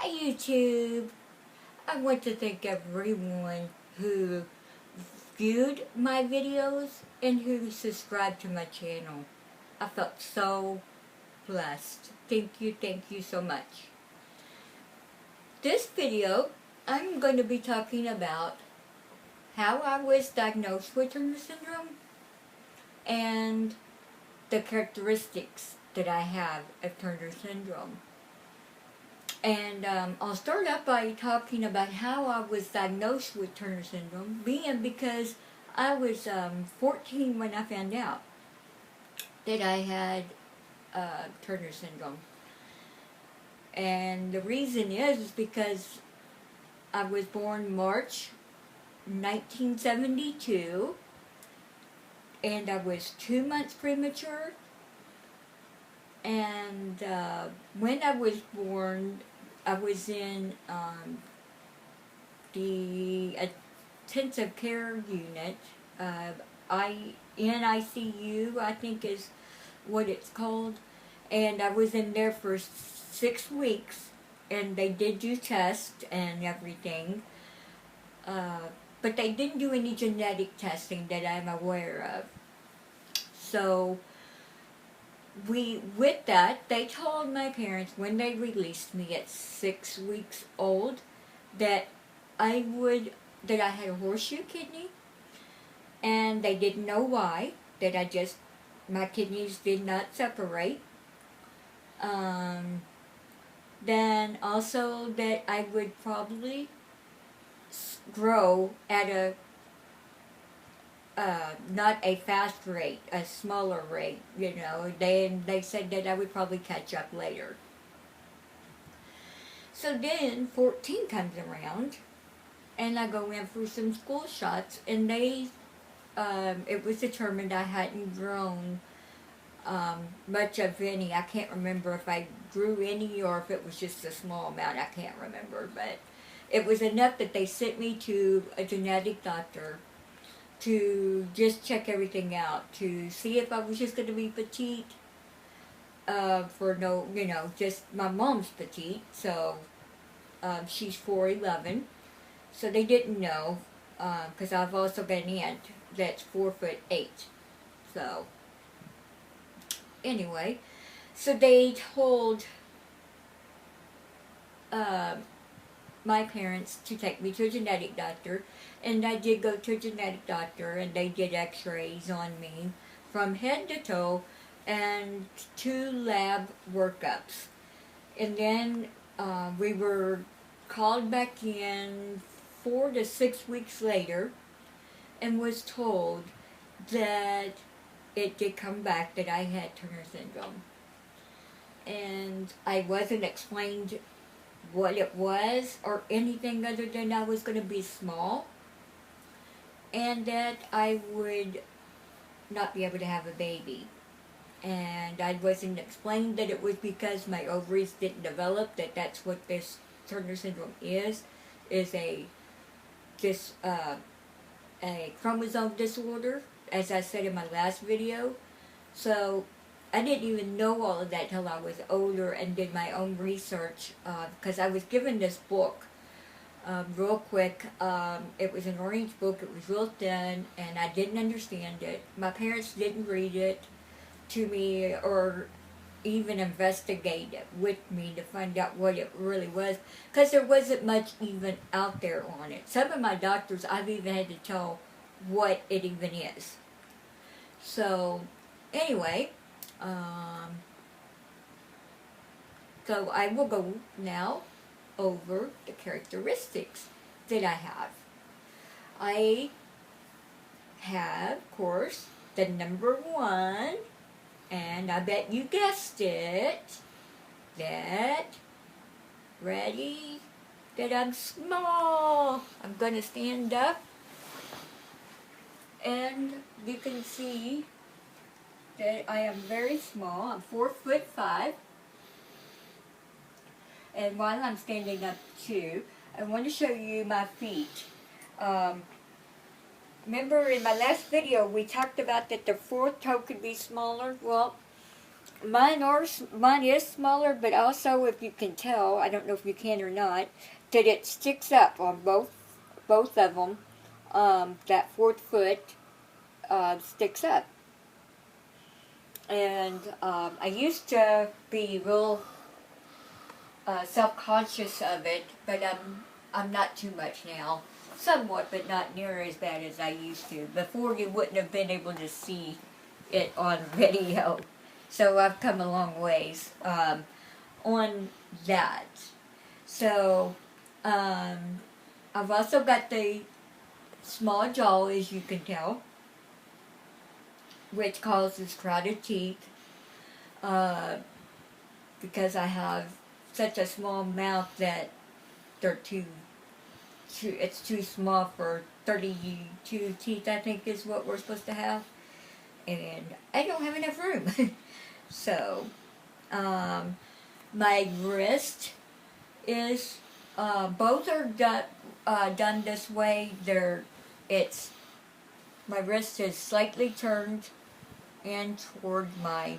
Hi YouTube! I want to thank everyone who viewed my videos and who subscribed to my channel. I felt so blessed. Thank you so much. This video, I'm going to be talking about how I was diagnosed with Turner syndrome and the characteristics that I have of Turner syndrome. And I'll start out by talking about how I was diagnosed with Turner syndrome, being because I was 14 when I found out that I had Turner syndrome. And the reason is because I was born March 1972, and I was 2 months premature. And when I was born, I was in the intensive care unit, NICU, I think is what it's called, and I was in there for 6 weeks, and they did do tests and everything, but they didn't do any genetic testing that I'm aware of. So with that, they told my parents when they released me at 6 weeks old that I had a horseshoe kidney, and they didn't know why, that my kidneys did not separate. Then also that I would probably grow at a not a fast rate, a smaller rate, you know. They said that I would probably catch up later. So then 14 comes around, and I go in for some school shots, and it was determined I hadn't grown much of any. I can't remember if I grew any or if it was just a small amount. I can't remember, but it was enough that they sent me to a genetic doctor to just check everything out, to see if I was just going to be petite, just my mom's petite, so she's 4'11", so they didn't know, because I've also got an aunt that's 4'8", so anyway, so they told my parents to take me to a genetic doctor, and I did go to a genetic doctor, and they did x-rays on me from head to toe and 2 lab workups. And then we were called back in 4 to 6 weeks later and was told that it did come back that I had Turner syndrome. And I wasn't explained what it was or anything other than I was going to be small and that I would not be able to have a baby. And I wasn't explained that it was because my ovaries didn't develop, that's what this Turner syndrome is a chromosome disorder, as I said in my last video. So I didn't even know all of that till I was older and did my own research, because I was given this book real quick. It was an orange book, it was real thin, and I didn't understand it. My parents didn't read it to me or even investigate it with me to find out what it really was, because there wasn't much even out there on it. Some of my doctors, I've even had to tell what it even is. So anyway, so I will go now over the characteristics that I have. I have, of course, the number 1, and I bet you guessed it, that I'm small. I'm going to stand up, and you can see that I am very small. I'm 4'5", and while I'm standing up too, I want to show you my feet. Remember in my last video we talked about that the 4th toe could be smaller? Well, Mine is smaller, but also, if you can tell, I don't know if you can or not, that it sticks up on both of them. That fourth foot sticks up, and I used to be real self-conscious of it, but I'm not too much now. Somewhat, but not near as bad as I used to. Before, you wouldn't have been able to see it on video. So I've come a long ways on that. So I've also got the small jaw, as you can tell, which causes crowded teeth because I have such a small mouth that they're it's too small for 32 teeth, I think is what we're supposed to have. And I don't have enough room. So, my wrist is, both are done this way. My wrist is slightly turned in toward my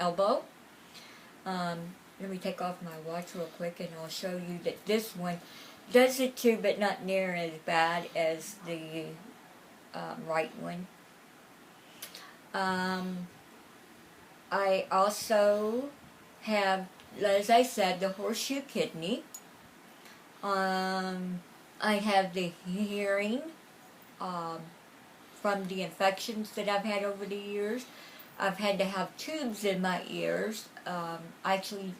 elbow. Let me take off my watch real quick and I'll show you that this one does it too, but not near as bad as the right one. I also have, as I said, the horseshoe kidney. I have the hearing from the infections that I've had over the years. I've had to have tubes in my ears. Actually,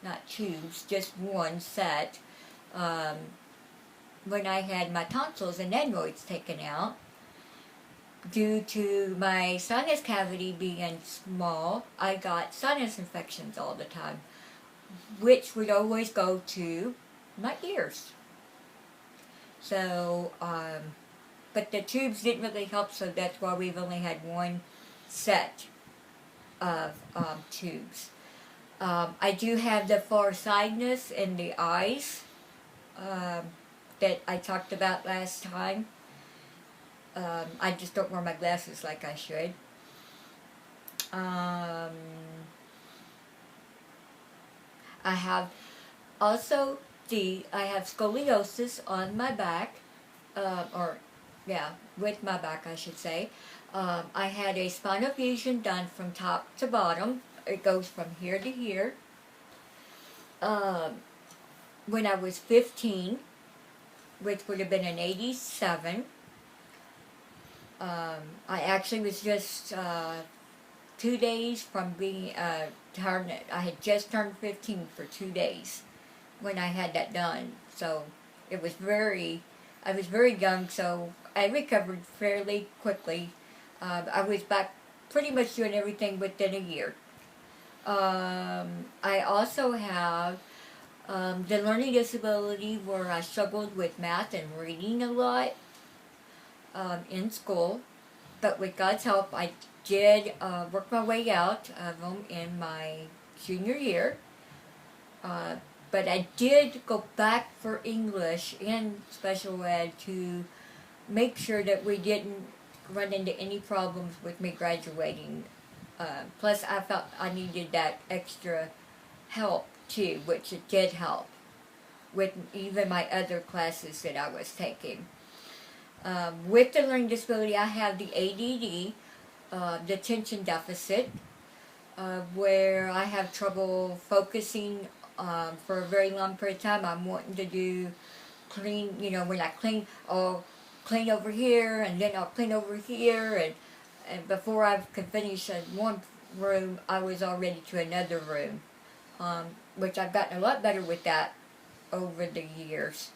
not tubes, just one set. When I had my tonsils and adenoids taken out, due to my sinus cavity being small, I got sinus infections all the time, which would always go to my ears. So, but the tubes didn't really help, so that's why we've only had one set of tubes. I do have the farsightedness in the eyes that I talked about last time. I just don't wear my glasses like I should. I have also I have scoliosis on my back, with my back I should say. I had a spinal fusion done from top to bottom. It goes from here to here. When I was 15, which would have been in 87, I actually was just 2 days from being turned. I had just turned 15 for 2 days when I had that done. So I was very young, so I recovered fairly quickly. I was back pretty much doing everything within a year. I also have the learning disability where I struggled with math and reading a lot in school, but with God's help I did work my way out of them in my junior year. But I did go back for English and special ed to make sure that we didn't run into any problems with me graduating. Plus I felt I needed that extra help too, which it did help with even my other classes that I was taking. With the learning disability, I have the ADD, the attention deficit, where I have trouble focusing for a very long period of time. I'm wanting to do clean, when I clean, I'll clean over here, and then I'll clean over here, and before I could finish one room, I was already to another room, which I've gotten a lot better with that over the years.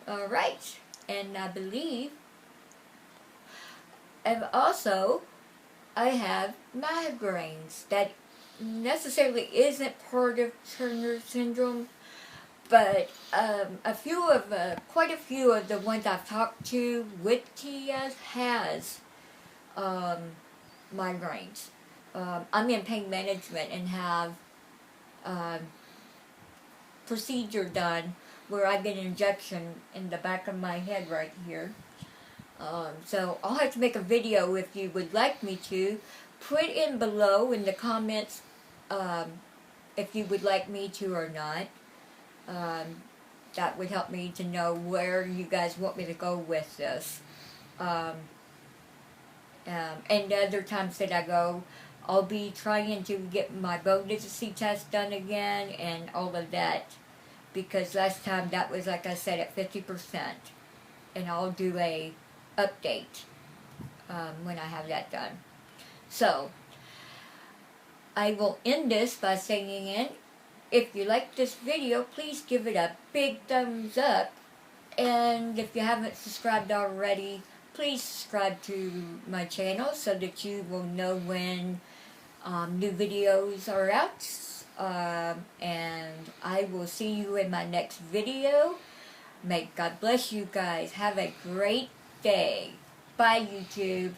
Alright, and I believe, and also, I have migraines. That necessarily isn't part of Turner syndrome, but quite a few of the ones I've talked to with TES has migraines. I'm in pain management and have procedure done where I get an injection in the back of my head right here. So I'll have to make a video if you would like me to. Put in below in the comments if you would like me to or not. That would help me to know where you guys want me to go with this. And the other times that I go, I'll be trying to get my bone density test done again and all of that, because last time that was, like I said, at 50%, and I'll do a update when I have that done. So I will end this by saying, if you like this video, please give it a big thumbs up, and if you haven't subscribed already, please subscribe to my channel so that you will know when new videos are out. And I will see you in my next video. May God bless you guys. Have a great day. Bye, YouTube.